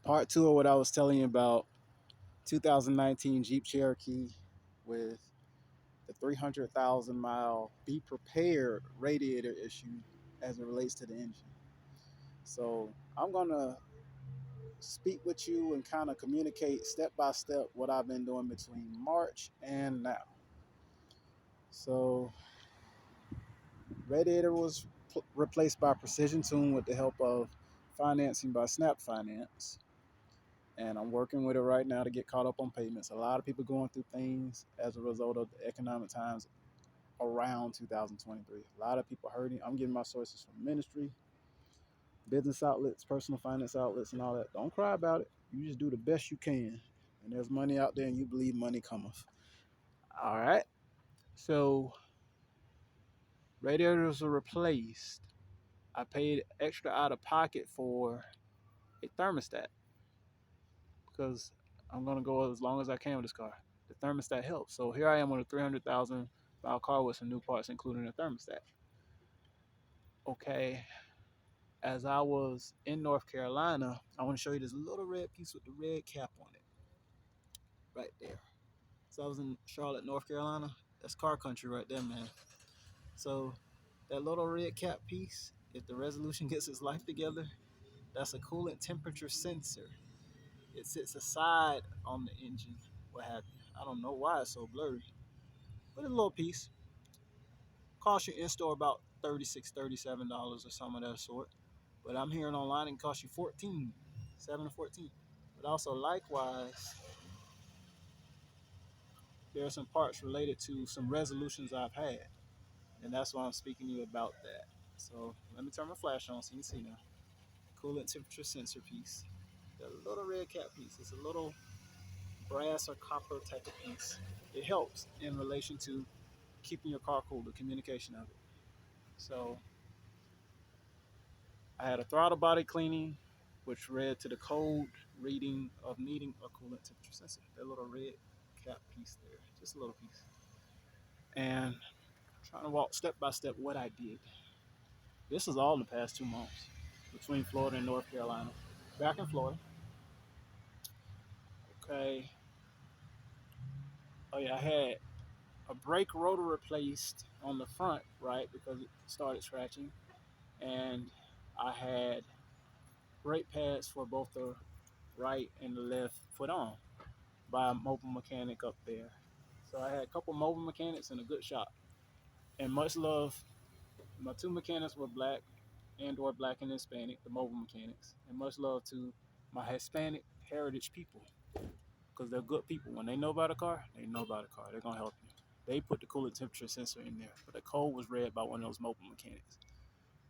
Part two of what I was telling you about 2019 Jeep Cherokee with the 300,000 mile be prepared radiator issue as it relates to the engine. So I'm going to speak with you and kind of communicate step by step what I've been doing between March and now. So radiator was replaced by Precision Tune with the help of financing by Snap Finance. And I'm working with it right now to get caught up on payments. A lot of people going through things as a result of the economic times around 2023. A lot of people hurting. I'm getting my sources from ministry, business outlets, personal finance outlets, and all that. Don't cry about it. You just do the best you can. And there's money out there, and you believe money cometh. All right. So radiators are replaced. I paid extra out of pocket for a thermostat because I'm gonna go as long as I can with this car. The thermostat helps. So here I am on a 300,000 mile car with some new parts, including a thermostat. Okay, as I was in North Carolina, I want to show you this little red piece with the red cap on it, right there. So I was in Charlotte, North Carolina. That's car country right there, man. So that little red cap piece, if the resolution gets its life together, that's a coolant temperature sensor. It sits aside on the engine, what have you. I don't know why it's so blurry, but a little piece. Cost you in store about $36, $37 or some of that sort. But I'm hearing online it can cost you 14, 7 to 14. But also likewise, there are some parts related to some resolutions I've had. And that's why I'm speaking to you about that. So let me turn my flash on so you can see now. Coolant temperature sensor piece. The little red cap piece. It's a little brass or copper type of piece. It helps in relation to keeping your car cool, the communication of it. So I had a throttle body cleaning, which led to the code reading of needing a coolant temperature sensor. That little red cap piece there, just a little piece. And trying to walk step by step what I did. This is all the past 2 months between Florida and North Carolina. Back in Florida. Okay. Oh yeah, I had a brake rotor replaced on the front, right, because it started scratching. And I had brake pads for both the right and the left put on by a mobile mechanic up there. So I had a couple mobile mechanics in a good shop. And much love, my two mechanics were black and or black and Hispanic, the mobile mechanics. And much love to my Hispanic heritage people because they're good people. When they know about a car, they know about a car. They're going to help you. They put the coolant temperature sensor in there, but the code was read by one of those mobile mechanics.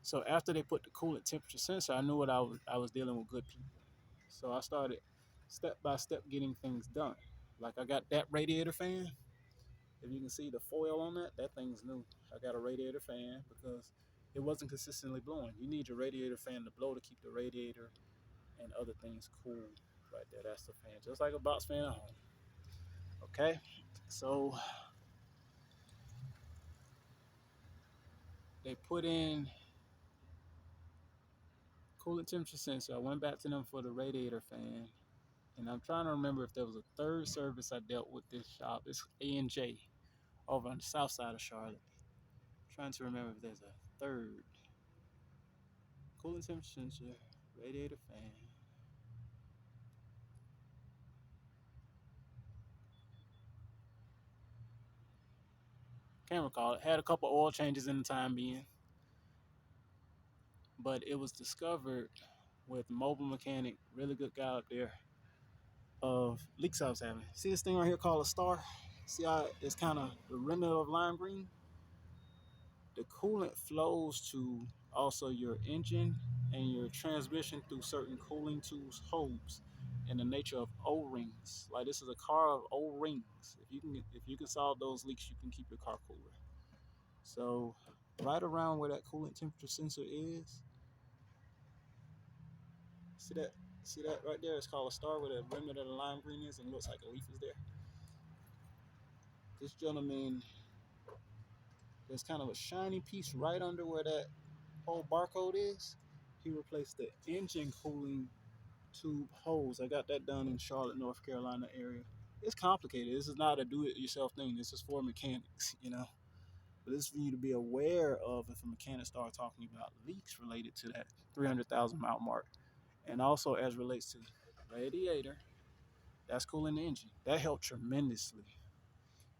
So after they put the coolant temperature sensor, I knew what I was dealing with good people. So I started step by step getting things done. Like I got that radiator fan. If you can see the foil on that, that thing's new. I got a radiator fan because it wasn't consistently blowing. You need your radiator fan to blow to keep the radiator and other things cool. Right there, that's the fan, just like a box fan at home. Okay, so they put in coolant temperature sensor. I went back to them for the radiator fan, and I'm trying to remember if there was a third service I dealt with this shop. It's A&J over on the south side of Charlotte. I'm trying to remember if there's a third coolant temperature sensor, radiator fan. Can't recall it. Had a couple oil changes in the time being, but it was discovered with mobile mechanic, really good guy up there, of leaks I was having. See this thing right here called a star? See how it's kind of the remnant of lime green? The coolant flows to also your engine and your transmission through certain cooling tools hobes in the nature of O-rings. Like this is a car of O-rings. If you can solve those leaks, you can keep your car cooler. So right around where that coolant temperature sensor is, see that? See that right there? It's called a star where the remnant of the lime green is, and it looks like a leaf is there. This gentleman, there's kind of a shiny piece right under where that whole barcode is. He replaced the engine cooling tube hose. I got that done in Charlotte, North Carolina area. It's complicated. This is not a do-it-yourself thing. This is for mechanics, you know. But this is for you to be aware of if a mechanic starts talking about leaks related to that 300,000 mile mark, and also as relates to radiator, that's cooling the engine. That helped tremendously,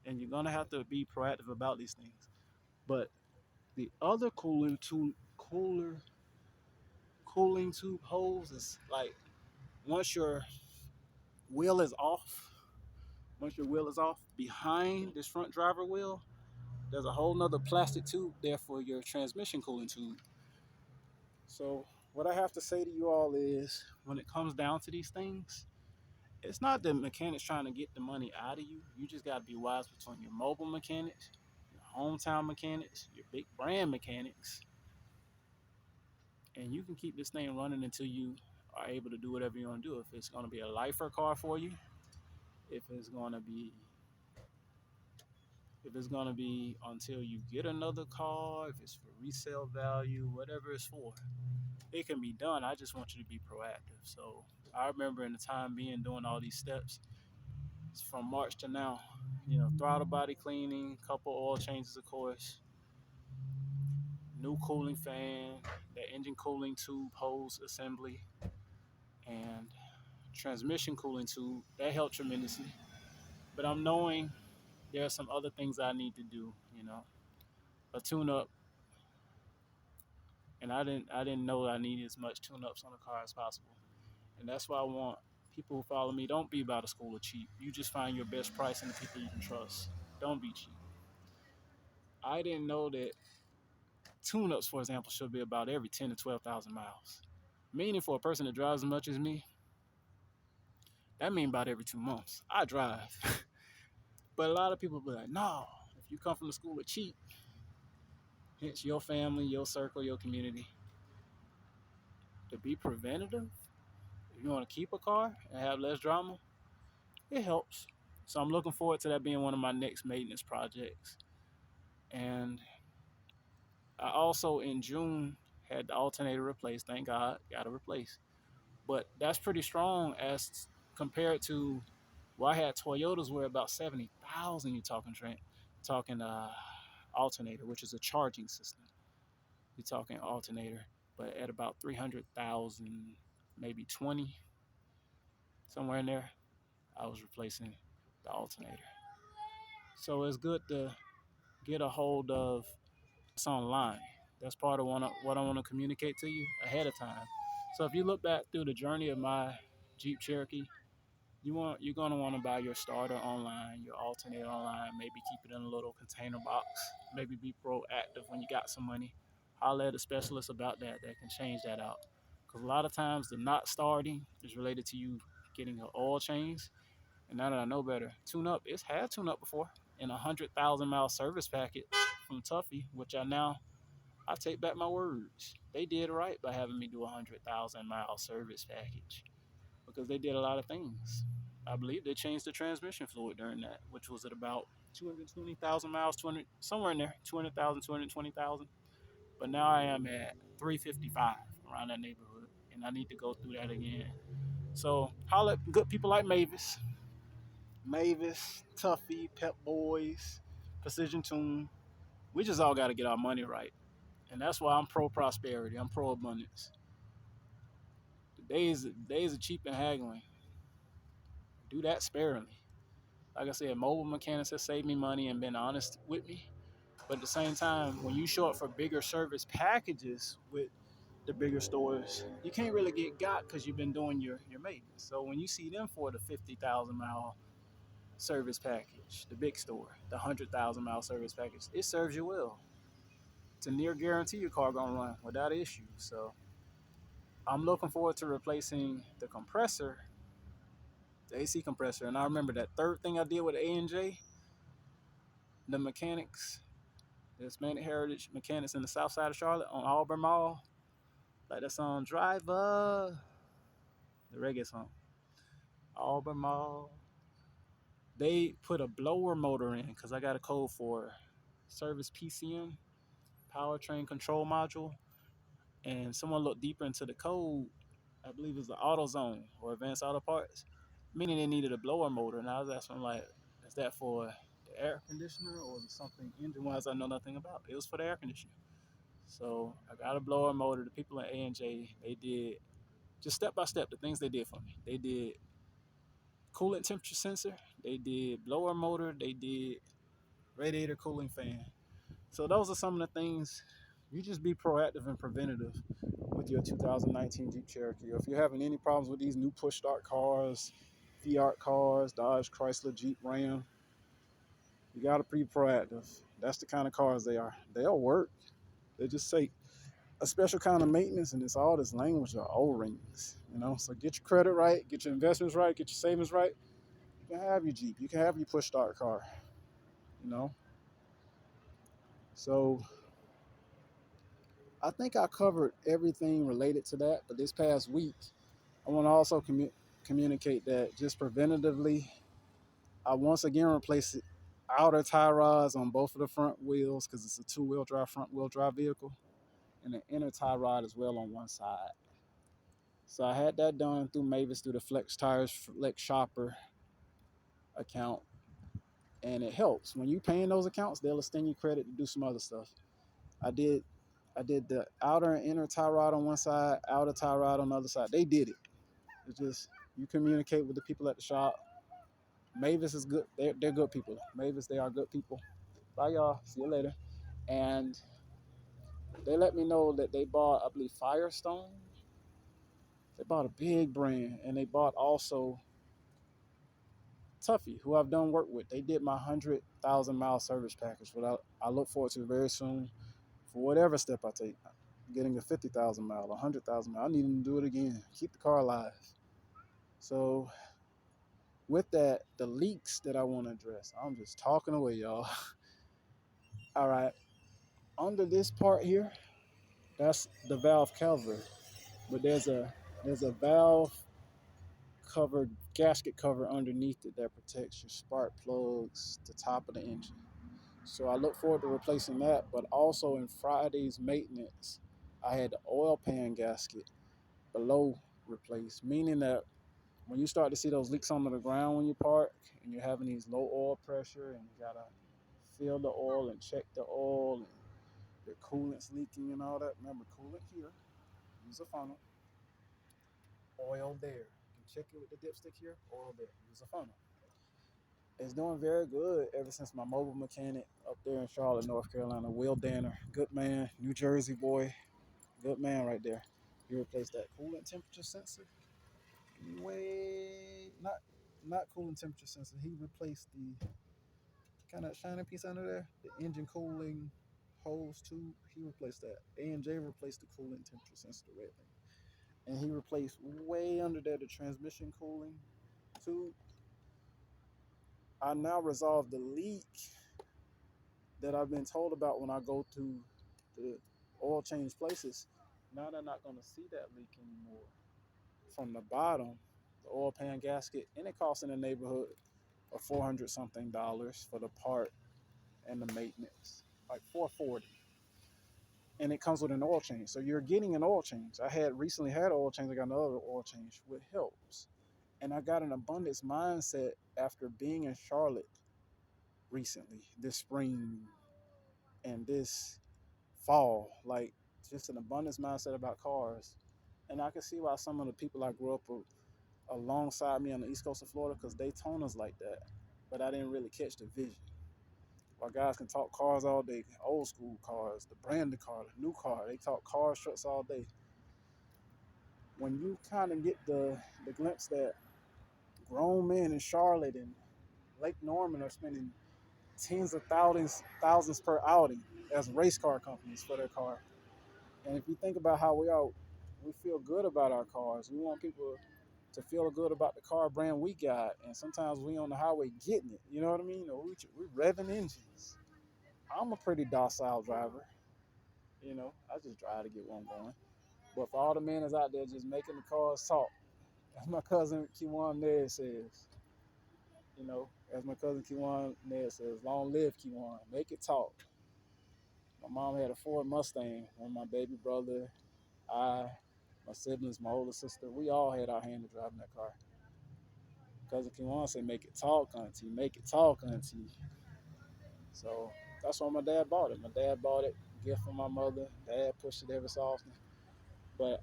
and you're gonna have to be proactive about these things. But the other cooling tube hose is like once your wheel is off, once your wheel is off behind this front driver wheel, there's a whole nother plastic tube there for your transmission cooling tube. So what I have to say to you all is when it comes down to these things, it's not the mechanics trying to get the money out of you. You just got to be wise between your mobile mechanics, your hometown mechanics, your big brand mechanics, and you can keep this thing running until you are able to do whatever you want to do. If it's going to be a lifer car for you, if it's going to be if it's going to be until you get another car, if it's for resale value, whatever it's for, it can be done. I just want you to be proactive. So I remember in the time being doing all these steps from March to now, you know, throttle body cleaning, couple oil changes, of course, new cooling fan, the engine cooling tube hose assembly, and transmission cooling tube. That helped tremendously. But I'm knowing there are some other things I need to do, you know, a tune up. And I didn't know I needed as much tune ups on the car as possible. And that's why I want people who follow me, don't be about a school of cheap. You just find your best price and the people you can trust. Don't be cheap. I didn't know that tune-ups, for example, should be about every 10 to 12,000 miles. Meaning for a person that drives as much as me, that means about every 2 months. I drive. But a lot of people be like, no, if you come from the school of cheap, hence your family, your circle, your community, to be preventative, if you want to keep a car and have less drama, it helps. So I'm looking forward to that being one of my next maintenance projects. And I also in June had the alternator replaced. Thank God, got it replaced. But that's pretty strong as compared to well, I had Toyotas where about 70,000. You talking Trent, talking alternator, which is a charging system. You're talking alternator, but at about 300,000, maybe 20 somewhere in there, I was replacing the alternator. So it's good to get a hold of this online. That's part of what I want to communicate to you ahead of time. So if you look back through the journey of my Jeep Cherokee, you're gonna want to buy your starter online, your alternator online, maybe keep it in a little container box, maybe be proactive when you got some money. Holler at a specialist about that can change that out. Because a lot of times the not starting is related to you getting an oil change. And now that I know better, tune up, it's had tune up before in 100,000 mile service packet from Tuffy, which I take back my words. They did right by having me do a 100,000 mile service package because they did a lot of things. I believe they changed the transmission fluid during that, which was at about 220,000 miles, 200 somewhere in there, 200,000, 220,000. But now I am at 355 around that neighborhood, and I need to go through that again. So holla at good people like Mavis, Tuffy, Pep Boys, Precision Tune. We just all got to get our money right, and that's why I'm pro prosperity. I'm pro abundance. The days of cheap and haggling. Do that sparingly. Like I said, mobile mechanics have saved me money and been honest with me. But at the same time, when you show up for bigger service packages with the bigger stores, you can't really get got because you've been doing your maintenance. So when you see them for the 50,000 mile service package, the big store, the 100,000 mile service package, it serves you well. It's a near guarantee your car gonna run without issues. So I'm looking forward to replacing the compressor, the AC compressor. And I remember that third thing I did with the A&J, the mechanics, the Hispanic Heritage Mechanics in the south side of Charlotte on Auburn Mall. Like that song, Driver, the reggae song. Auburn Mall. They put a blower motor in because I got a code for service PCM, powertrain control module. And someone looked deeper into the code I believe it's the Auto Zone or Advanced Auto Parts, meaning they needed a blower motor. And I was asking, like, is that for the air conditioner or is it something engine wise I know nothing about? It was for the air conditioner. So I got a blower motor. The people at A&J, they did just step by step the things they did for me. They did coolant temperature sensor, they did blower motor, they did radiator cooling fan. So those are some of the things. You just be proactive and preventative with your 2019 Jeep Cherokee. Or if you're having any problems with these new push start cars, Fiat cars, Dodge, Chrysler, Jeep, Ram, you got to be proactive. That's the kind of cars they are. They'll work. They just say a special kind of maintenance, and it's all this language of O-rings. So get your credit right, get your investments right, get your savings right. You can have your Jeep. You can have your push start car. You know. So I think I covered everything related to that. But this past week, I want to also communicate that just preventatively, I once again replaced outer tie rods on both of the front wheels because it's a two-wheel drive, front-wheel drive vehicle, and an inner tie rod as well on one side. So I had that done through Mavis through the Flex Tires Flex Shopper account, and it helps when you paying those accounts. They'll extend you credit to do some other stuff. I did I did the outer and inner tie rod on one side, outer tie rod on the other side. They did it. It's just you communicate with the people at the shop. Mavis is good. They're good people. Mavis, they are good people. Bye, y'all. See you later. And they let me know that they bought, I believe, Firestone. They bought a big brand, and they bought also Tuffy, who I've done work with. They did my 100,000 mile service package, what I look forward to very soon for whatever step I take. Getting a 50,000 mile, 100,000 mile. I need them to do it again. Keep the car alive. So with that, the leaks that I want to address, I'm just talking away, y'all. All right, under this part here, that's the valve cover, but there's a valve covered gasket cover underneath it that protects your spark plugs, the top of the engine. So I look forward to replacing that, but also in Friday's maintenance, I had the oil pan gasket below replaced, meaning that when you start to see those leaks under the ground when you park and you're having these low oil pressure and you gotta fill the oil and check the oil and your coolant's leaking and all that, remember coolant here, use a funnel, oil there. You can check it with the dipstick here, oil there, use a funnel. It's doing very good ever since my mobile mechanic up there in Charlotte, North Carolina, Will Danner, good man, New Jersey boy, good man right there. He replaced that coolant temperature sensor. Way not coolant temperature sensor. He replaced the kind of shiny piece under there, the engine cooling hose tube. He replaced that. A&J replaced the coolant temperature sensor, the red thing, and he replaced way under there the transmission cooling tube. I now resolved the leak that I've been told about when I go to the oil change places. Now they're not going to see that leak anymore. From the bottom, the oil pan gasket, and it costs in the neighborhood of $400 something for the part and the maintenance, like 440. And it comes with an oil change. So you're getting an oil change. I had recently had an oil change. I got another oil change, which helps. And I got an abundance mindset after being in Charlotte recently, this spring and this fall. Like just an abundance mindset about cars. And I can see why some of the people I grew up with alongside me on the east coast of Florida, because Daytona's like that. But I didn't really catch the vision. While guys can talk cars all day, old school cars, the branded car, the new car, they talk cars, trucks all day. When you kind of get the glimpse that grown men in Charlotte and Lake Norman are spending tens of thousands per outing as race car companies for their car. And if you think about how we feel good about our cars. We want people to feel good about the car brand we got. And sometimes we on the highway getting it. You know what I mean? Or we revving engines. I'm a pretty docile driver. I just drive to get one going. But for all the men that's out there just making the cars talk, as my cousin Kiwan Ned says, as my cousin Kiwan Ned says, long live Kiwan, make it talk. My mom had a Ford Mustang when my baby brother, I, My siblings, my older sister, we all had our hand in driving that car. Cousin Kiwan said, "Make it talk, auntie. Make it talk, auntie." So that's why my dad bought it. My dad bought it, gift from my mother. Dad pushed it every so often. But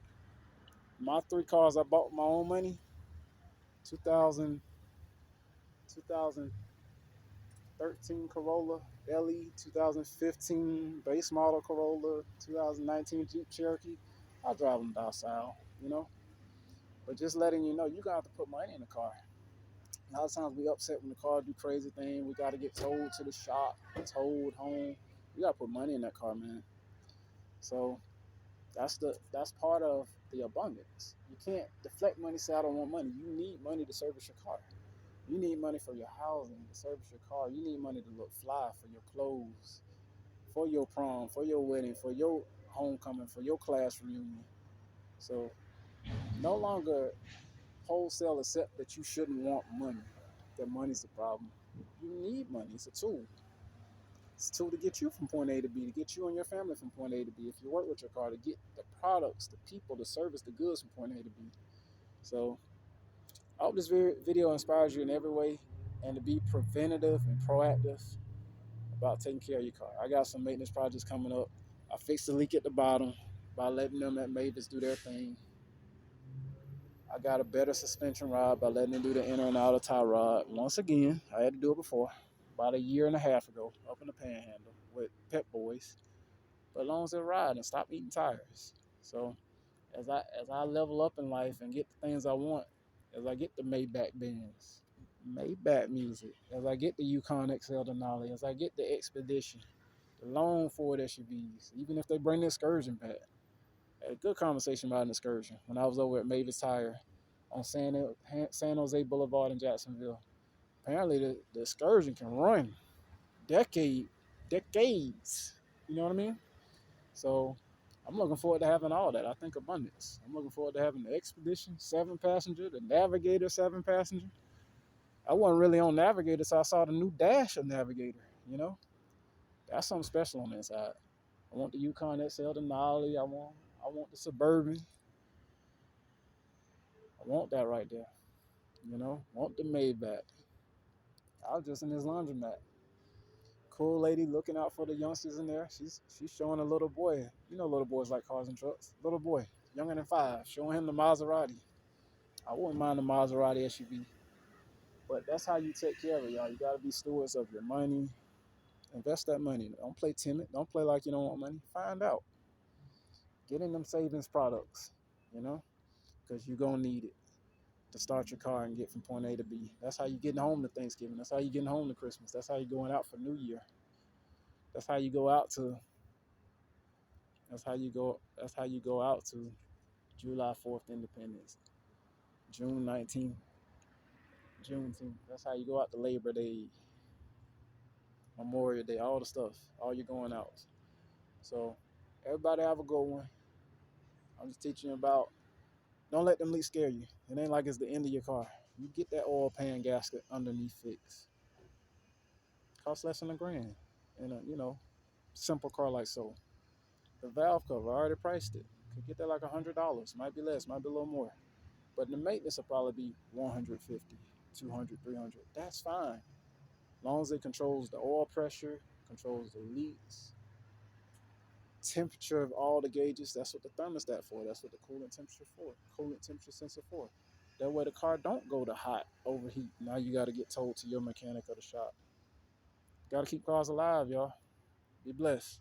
my three cars I bought with my own money: 2000, 2013 Corolla LE, 2015 base model Corolla, 2019 Jeep Cherokee. I drive them docile, you know. But just letting you know, you gotta have to put money in the car. A lot of times we upset when the car do crazy thing. We got to get towed to the shop, towed home. You got to put money in that car, man. So that's part of the abundance. You can't deflect money. Say I don't want money. You need money to service your car. You need money for your housing, to service your car. You need money to look fly, for your clothes, for your prom, for your wedding, for your homecoming, for your class reunion. So no longer wholesale accept that you shouldn't want money. That money's the problem. You need money. It's a tool. It's a tool to get you from point A to B, to get you and your family from point A to B. If you work with your car, to get the products, the people, the service, the goods from point A to B. So I hope this video inspires you in every way, and to be preventative and proactive about taking care of your car. I got some maintenance projects coming up. I fixed the leak at the bottom by letting them at Mavis do their thing. I got a better suspension rod by letting them do the inner and outer tie rod. Once again, I had to do it before, about a year and a half ago, up in the Panhandle with Pep Boys. But as long as they ride and stop eating tires. So as I level up in life and get the things I want, as I get the Maybach Benz, Maybach music, as I get the Yukon XL Denali, as I get the Expedition, the long Ford SUVs, even if they bring the Excursion back. I had a good conversation about an Excursion when I was over at Mavis Tire on San Jose Boulevard in Jacksonville. Apparently the Excursion can run decades. You know what I mean? So I'm looking forward to having all that. I think abundance. I'm looking forward to having the Expedition 7-passenger, the Navigator 7-passenger. I wasn't really on Navigator, so I saw the new dash of Navigator. You know, that's something special on the inside. I want the Yukon XL Denali. I want the Suburban. I want that right there. You know, want the Maybach. I was just in this laundromat. Cool lady looking out for the youngsters in there. She's showing a little boy. You know, little boys like cars and trucks. Little boy, younger than 5, showing him the Maserati. I wouldn't mind the Maserati SUV, but that's how you take care of it, y'all. You gotta be stewards of your money. Invest that money. Don't play timid. Don't play like you don't want money. Find out. Get in them savings products, you know, because you're gonna need it to start your car and get from point A to B. That's how you getting home to Thanksgiving. That's how you getting home to Christmas. That's how you going out for New Year. That's how you go out to. That's how you go. That's how you go out to July 4th Independence, June 19th, Juneteenth. That's how you go out to Labor Day, Memorial Day, all the stuff. All your going outs. So everybody have a good one. I'm just teaching you about. Don't let them leaks scare you. It ain't like it's the end of your car. You get that oil pan gasket underneath fixed. Costs less than $1,000 in a simple car like so. The valve cover, I already priced it. Could get that like $100. Might be less, might be a little more. But the maintenance will probably be 150, 200, 300. That's fine. As long as it controls the oil pressure, controls the leaks, temperature of all the gauges. That's what the thermostat for. That's what the coolant temperature sensor for. That way the car don't go to hot, overheat. Now you got to get told to your mechanic or the shop. Got to keep cars alive, y'all. Be blessed.